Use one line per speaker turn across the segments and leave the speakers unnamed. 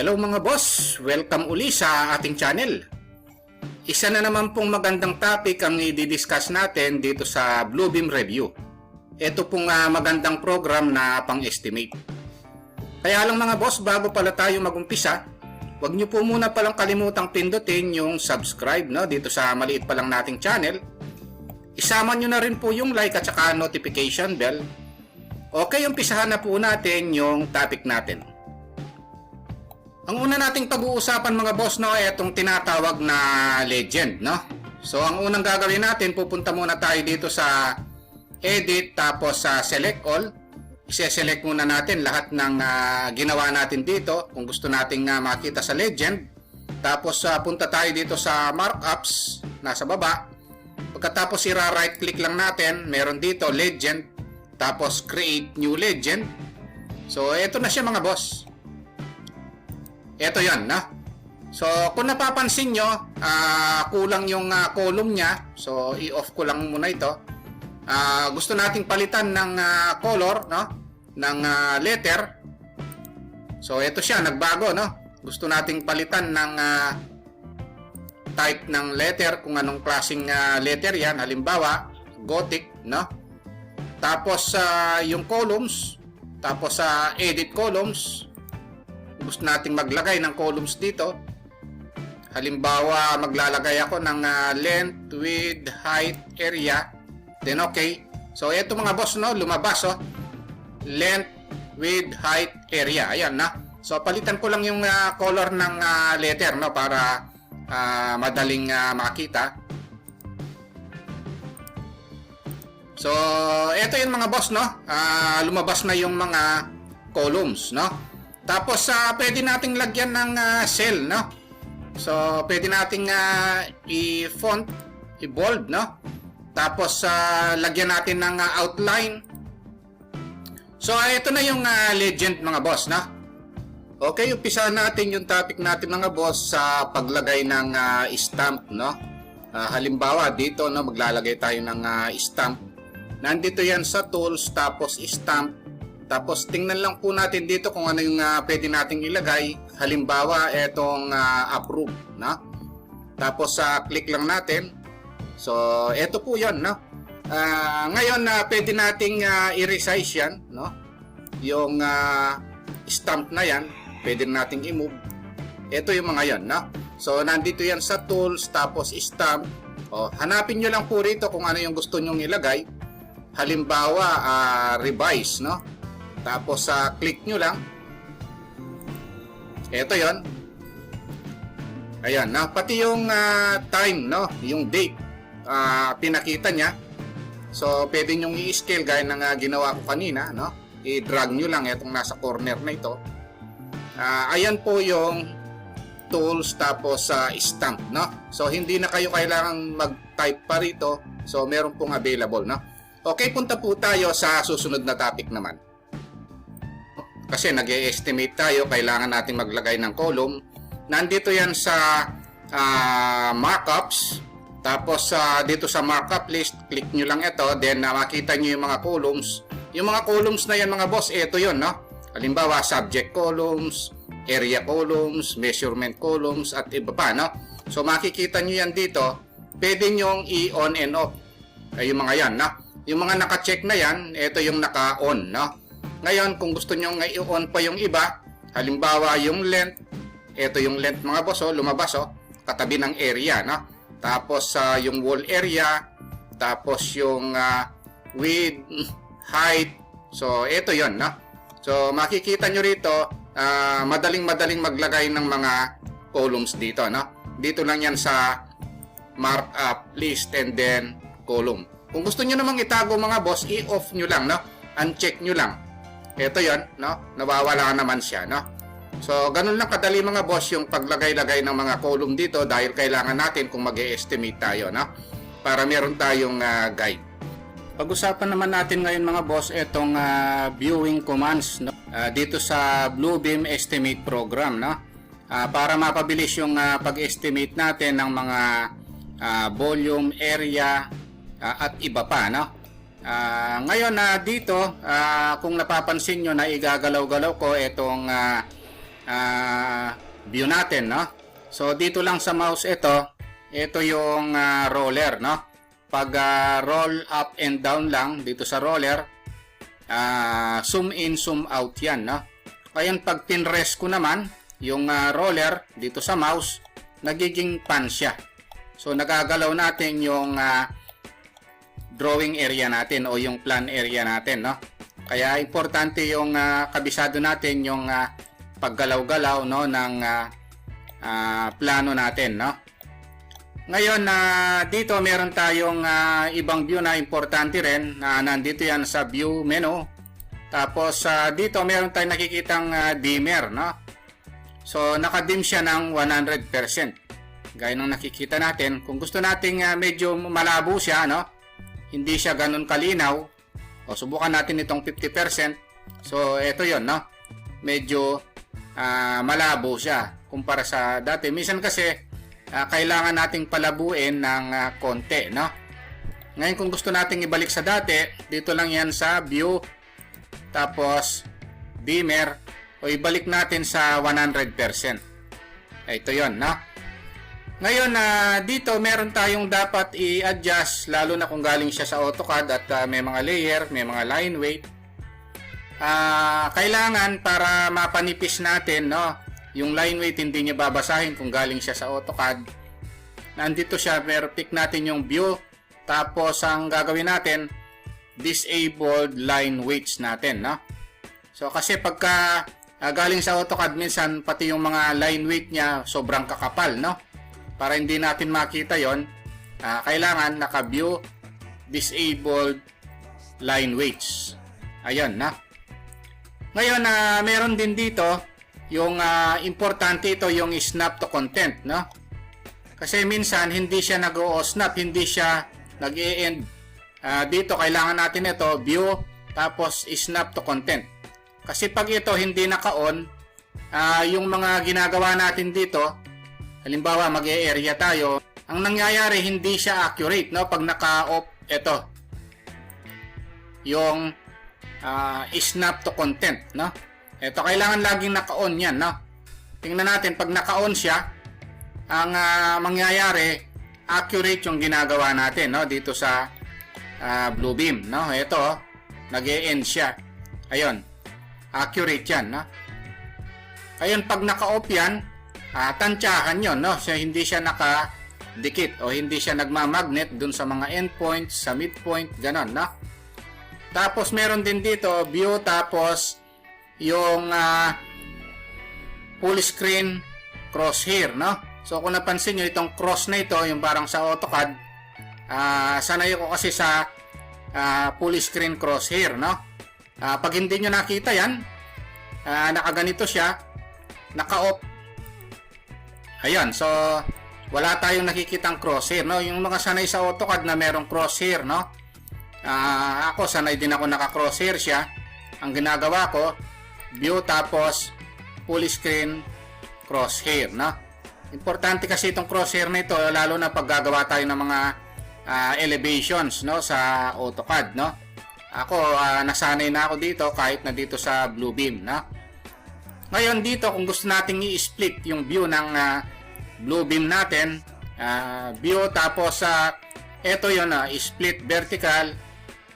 Hello mga boss! Welcome uli sa ating channel. Isa na naman pong magandang topic ang i-discuss natin dito sa Bluebeam Review. Ito pong magandang program na pang-estimate. Kaya lang mga boss, bago pala tayo mag-umpisa, huwag nyo po muna palang kalimutang pindutin yung subscribe dito sa maliit pa lang nating channel. Isama nyo na rin po yung like at saka notification bell. Okay, umpisahan na po natin yung topic natin. Ang una nating pag-uusapan mga boss ay itong tinatawag na legend, So ang unang gagawin natin, pupunta muna tayo dito sa edit tapos sa select all. I-select muna natin lahat ng ginawa natin dito kung gusto nating makita sa legend. Tapos punta tayo dito sa markups nasa baba. Pagkatapos i-right click lang natin, meron dito legend tapos create new legend. So ito na siya mga boss. Ito yan, So, kung napapansin nyo, kulang yung column niya. So, i-off ko lang muna ito. Gusto nating palitan ng color, ng letter. So, ito siya, nagbago, Gusto nating palitan ng type ng letter, kung anong klaseng letter yan. Halimbawa, Gothic, Tapos, yung columns. Tapos, edit columns. Gusto nating maglagay ng columns dito. Halimbawa, maglalagay ako ng length, width, height, area. Then okay. So, ito mga boss, lumabas, length, width, height, area. Ayan, So, palitan ko lang yung color ng letter, para madaling makita. So, ito yung mga boss, lumabas na yung mga columns, Tapos, pwede nating lagyan ng cell, So, pwede nating i-font, i-bold, Tapos, lagyan natin ng outline. So, ito na yung legend, mga boss, Okay, umpisa natin yung topic natin, mga boss, sa paglagay ng stamp, halimbawa, dito, maglalagay tayo ng stamp. Nandito yan sa tools, tapos stamp. Tapos tingnan lang po natin dito kung ano yung pwede nating ilagay. Halimbawa, etong approve, Tapos click lang natin. So, eto po 'yon, ngayon pwede nating i-resize 'yan, Yung stamp na 'yan, pwede nating i-move. Ito yung mga 'yan, So, nandito 'yan sa tools tapos stamp. Hanapin niyo lang po rito kung ano yung gusto niyo ilagay. Halimbawa, revise, Tapos click nyo lang. Ito yon. Ayan, pati yung time, yung date, pinakita niya. So, pwede nyong i-scale gaya ng ginawa ko kanina, I-drag nyo lang itong nasa corner na ito. Ayan po yung tools tapos stamp, So, hindi na kayo kailangang mag-type pa rito. So, meron pong available, Okay, punta po tayo sa susunod na topic naman. Kasi nag-estimate tayo, kailangan natin maglagay ng column. Nandito yan sa markups. Tapos dito sa markup list, click nyo lang ito. Then makita nyo yung mga columns. Yung mga columns na yan mga boss, ito yun. Halimbawa, subject columns, area columns, measurement columns, at iba pa. So makikita nyo yan dito. Pwede nyong i-on and off. Yung mga yan. Yung mga naka-check na yan, ito yung naka-on. Ngayon, kung gusto nyo i-on pa yung iba, halimbawa yung length, ito yung length mga boss, lumabas, katabi ng area, Tapos yung wall area, tapos yung width, height, so ito yon, So makikita nyo rito, madaling maglagay ng mga columns dito, Dito lang yan sa markup list and then column. Kung gusto nyo namang itago mga boss, i-off nyo lang, uncheck nyo lang. Ito yon, nawawala naman siya, So, ganun lang kadali mga boss yung paglagay-lagay ng mga column dito dahil kailangan natin kung mag-e-estimate tayo, para meron tayong guide. Pag-usapan naman natin ngayon mga boss itong viewing commands, dito sa Bluebeam Estimate Program, para mapabilis yung pag-estimate natin ng mga volume, area, at iba pa, Ngayon dito, kung napapansin nyo na igagalaw-galaw ko itong view natin, no? So dito lang sa mouse ito yung roller, no? Pag roll up and down lang dito sa roller, zoom in, zoom out yan, no? Ngayon pag pinrest ko naman yung roller dito sa mouse, nagiging pan siya. So nagagalaw natin yung drawing area natin o yung plan area natin, no? Kaya importante yung kabisado natin yung paggalaw-galaw, no, ng plano natin, no? Ngayon dito meron tayong ibang view na importante rin na nandito yan sa view menu. Tapos dito meron tayong nakikitang dimmer, no? So naka-dim siya ng 100%. Gaya ng nakikita natin, kung gusto nating medyo malabo siya, no? Hindi siya ganun kalinaw, o subukan natin itong 50%. So ito 'yon, no? Medyo malabo siya kumpara sa dati. Minsan kasi kailangan nating palabuin ng konti, no? Ngayon kung gusto nating ibalik sa dati, dito lang 'yan sa view, tapos dimmer, o ibalik natin sa 100%. Ito 'yon, no? Ngayon dito meron tayong dapat i-adjust, lalo na kung galing siya sa AutoCAD at may mga layer, may mga line weight. Kailangan para mapanipis natin, no, yung line weight hindi niya babasahin kung galing siya sa AutoCAD. Nandito siya, pero pick natin yung view, tapos ang gagawin natin, disabled line weights natin, no? So kasi pagka galing sa AutoCAD, minsan pati yung mga line weight niya sobrang kakapal, no? Para hindi natin makita yon, kailangan naka-view, disabled line weights. Ayun, na. Ngayon, meron din dito yung importante ito, yung snap to content, no? Kasi minsan hindi siya nag-o-snap, hindi siya nag-e-end. Dito kailangan natin ito, view, tapos snap to content. Kasi pag ito hindi naka-on, yung mga ginagawa natin dito, halimbawa mag-e-area tayo, ang nangyayari hindi siya accurate, no? Pag naka-off ito, yung snap to content, no? Ito kailangan laging naka-on yan, no? Tingnan natin, pag naka-on siya, ang mangyayari accurate yung ginagawa natin, no? Dito sa Bluebeam, no? Ito, nag-e-end siya. Ayun, accurate yan, no? Ayun, pag naka-off yan, tantyahan yun, no? So, hindi siya nakadikit o hindi siya nagmamagnet dun sa mga endpoints, sa midpoint, ganon, no? Tapos meron din dito view, tapos yung full screen crosshair, no? So kung napansin nyo, itong cross na ito, yung parang sa AutoCAD, sanay ko kasi sa full screen crosshair, no? Pag hindi nyo nakita yan, nakaganito siya, naka-off. Ayan, so wala tayong nakikitang crosshair, no? Yung mga sanay sa AutoCAD na merong crosshair, no? Ako sanay din ako naka-crosshair siya. Ang ginagawa ko, view tapos full screen crosshair, no? Importante kasi itong crosshair na ito, lalo na pag gagawa tayo ng mga elevations, no, sa AutoCAD, no? Ako nasanay na ako dito kahit na dito sa Bluebeam, no? Ngayon dito, kung gusto nating i-split yung view ng Bluebeam natin, view tapos ito yun, split vertical,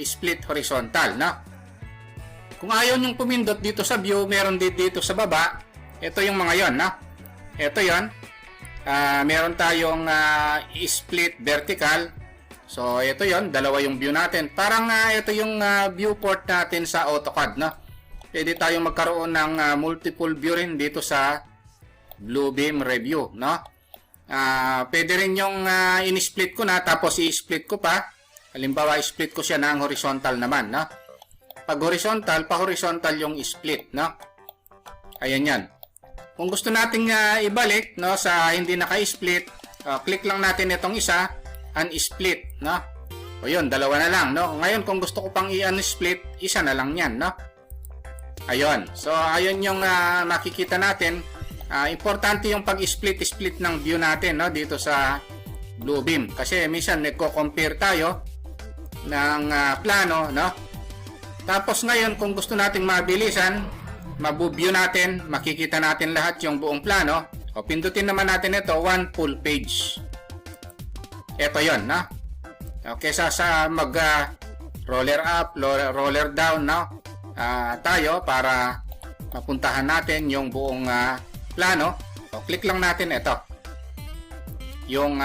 split horizontal, no? Kung ayaw nyong pumindot dito sa view, meron dito sa baba, ito yung mga yon, no? Ito yon, meron tayong split vertical. So ito yon, dalawa yung view natin. Parang ito yung viewport natin sa AutoCAD, no? Pwede tayong magkaroon ng multiple view rin dito sa Bluebeam Review, no? Pwede rin yung in-split ko na, tapos i-split ko pa. Halimbawa, i-split ko siya ng horizontal naman, no? Pag horizontal, pa-horizontal yung split, no? Ayan yan. Kung gusto nating ibalik, no, sa hindi naka-split, click lang natin itong isa, un-split, no? O yun, dalawa na lang, no? Ngayon, kung gusto ko pang i-unsplit, isa na lang yan, no? Ayun. So, ayun yung makikita natin. Importante yung pag-split ng view natin, no, dito sa Bluebeam. Kasi minsan nagko-compare tayo ng plano, no? Tapos ngayon, kung gusto nating mabilisan, mabu-view natin, makikita natin lahat yung buong plano. O pindutin naman natin ito, one full page. Ito yon, no? Okay, sa mag roller up, roller down, no? Tayo para mapuntahan natin yung buong plano. O click lang natin ito. Yung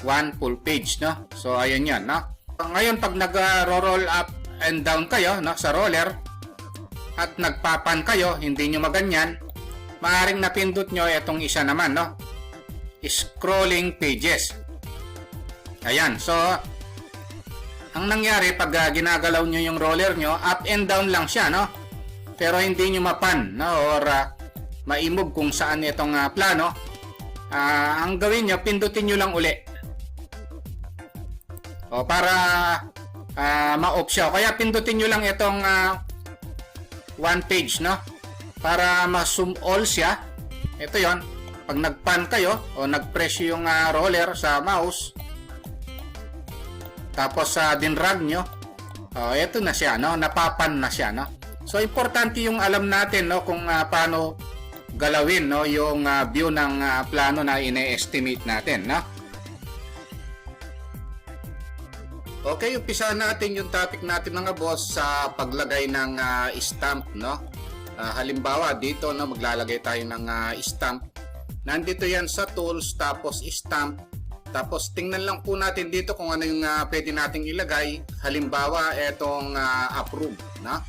one full page, no? So ayun yan, no? Ngayon pag nag-roll up and down kayo, no, sa roller at nagpapan kayo, hindi nyo maganyan, maaaring napindot nyo itong isa naman, no? Scrolling pages. Ayan, so ang nangyari pag ginagalaw nyo yung roller nyo, up and down lang siya, no? Pero hindi nyo mapan, no? Or ma-move kung saan itong plano. Ang gawin nyo, pindutin nyo lang uli. O para ma-off siya. Kaya pindutin nyo lang itong one page, no? Para ma-zoom all siya. Ito yon. Pag nag-pan kayo o nag-press yung roller sa mouse, tapos dinrag nyo, ito na siya, no? Napapan na siya, no? So importante yung alam natin, no, kung paano galawin, no, yung view ng plano na ine-estimate natin, no? Okay, umpisa natin yung topic natin mga boss sa paglagay ng stamp, no? Halimbawa dito, no, maglalagay tayo ng stamp. Nandito yan sa tools, tapos stamp. Tapos tingnan lang po natin dito kung ano yung pwede nating ilagay. Halimbawa, etong approve, no?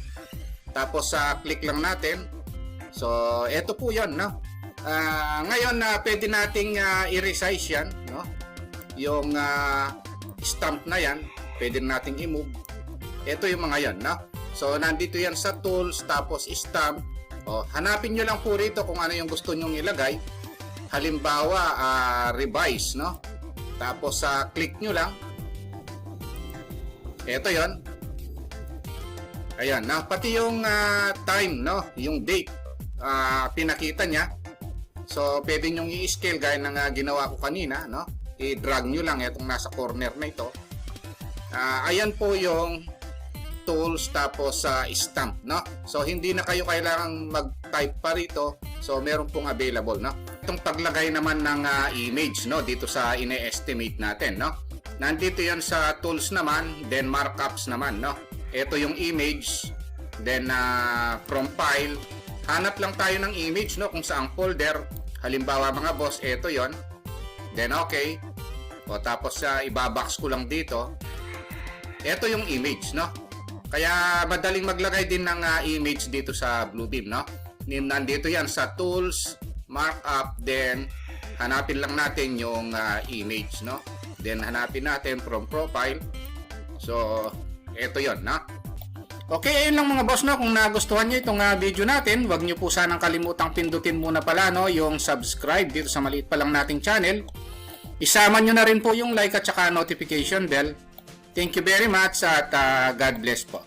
Tapos click lang natin. So, eto po yon, no? Ngayon, pwede nating i-resize yan, no? Yung stamp na yan, pwede nating i-move. Ito yung mga yan, no? So, nandito yan sa tools, tapos stamp. O, hanapin nyo lang po rito kung ano yung gusto nyong ilagay. Halimbawa, revise, no? Tapos, click nyo lang. Ito yon. Ayan, na pati yung time, no? Yung date, pinakita niya. So, pwede nyong i-scale gaya ng ginawa ko kanina, no? I-drag nyo lang itong nasa corner na ito. Ayan po yung tools tapos stamp, no? So hindi na kayo kailangang mag-type pa rito. So meron pong available, no? Itong paglagay naman ng image, no, dito sa ine-estimate natin, no? Nandito 'yan sa tools naman, then markups naman, no? Ito yung image, then from file, hanap lang tayo ng image, no, kung saang folder. Halimbawa mga boss, ito 'yon. Then okay. O tapos ibabox ko lang dito. Ito yung image, no? Kaya madaling maglagay din ng image dito sa Bluebeam, no? Nandito yan sa tools, markup, then hanapin lang natin yung image, no? Then hanapin natin from profile. So, ito yon, no? Okay, ayun lang mga boss, no? Kung nagustuhan nyo itong video natin, huwag nyo po sanang kalimutang pindutin muna pala, no, yung subscribe dito sa maliit pa lang nating channel. Isama nyo na rin po yung like at saka notification bell. Thank you very much at God bless po.